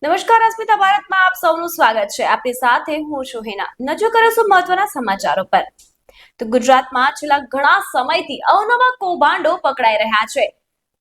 નમસ્કાર અસ્મિતા ભારતમાં આપ સૌનું સ્વાગત છે। આપની સાથે હું છું હિના। નજર કરીશું મહત્વના સમાચારો પર। તો ગુજરાતમાં છેલ્લા ઘણા સમયથી અવનવા કૌભાંડો પકડાઈ રહ્યા છે।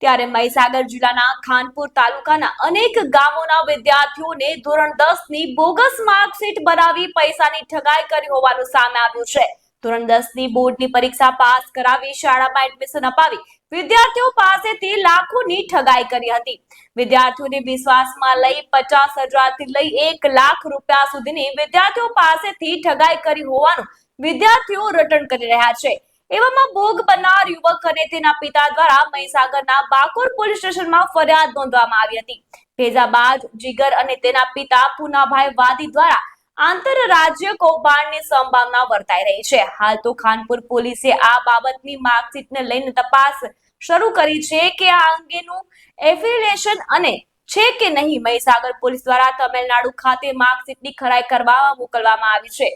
ત્યારે મહીસાગર જિલ્લાના ખાનપુર તાલુકાના અનેક ગામોના વિદ્યાર્થીઓને ધોરણ 10 ની બોગસ માર્કશીટ બનાવી પૈસાની ઠગાઈ કરી હોવાનું સામે આવ્યું છે। ધોરણ 10 ની બોર્ડની પરીક્ષા પાસ કરાવી શાળામાં એડમિશન અપાવી વિદ્યાર્થીઓ પાસેથી લાખોની ઠગાઈ કરી હતી। વિદ્યાર્થીઓને વિશ્વાસમાં લઈ 50,000 થી લઈ 1 લાખ રૂપિયા સુધીની વિદ્યાર્થીઓ પાસેથી ઠગાઈ કરી હોવાનું વિદ્યાર્થીઓ રટણ કરી રહ્યા છે। એવામાં ભોગ બનનાર યુવક અને તેના પિતા દ્વારા મહીસાગરના બાકોર પોલીસ સ્ટેશનમાં ફરિયાદ નોંધવામાં આવી હતી। ફૈઝાબાદ જીગર અને તેના પિતા પૂનાભાઈ વાદી દ્વારા આંતરરાજ્ય કૌભાંડની સંભાવના વર્તાઈ રહી છે। હાલ તો ખાનપુર પોલીસે આ બાબતની માર્કશીટને લઈને તપાસ શરૂ કરી છે કે આ અંગેનું એફિલિએશન અને છે કે નહીં। મહીસાગર પોલીસ દ્વારા તમિલનાડુ ખાતે માર્કશીટની ખરાઈ કરવા મોકલવામાં આવી છે।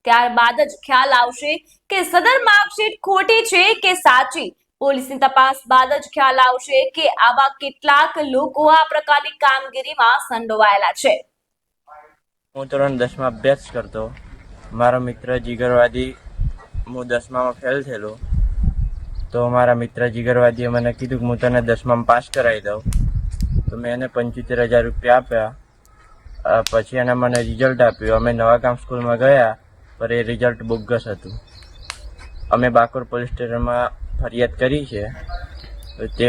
ત્યારબાદ જ ખ્યાલ આવશે કે સદર માર્કશીટ ખોટી છે કે સાચી। પોલીસની તપાસ બાદ જ ખ્યાલ આવશે કે આવા કેટલાક લોકો આ પ્રકારની કામગીરીમાં સંડોવાયેલા છે। હું ધોરણ 10 માં અભ્યાસ કરતો। મારો મિત્ર જીગરવાદી હું 10માં ફેલ થયેલો, તો મારા મિત્ર જીગરવાદીએ મને કીધું કે હું તને 10માં પાસ કરાવી દઉં। તો મેં એને 75,000 રૂપિયા આપ્યા। પછી એને મને રિઝલ્ટ આપ્યું। અમે નવાગામ સ્કૂલમાં ગયા, પણ એ રિઝલ્ટ બોગસ હતું। અમે બાકોર પોલીસ સ્ટેશનમાં ફરિયાદ કરી છે। તે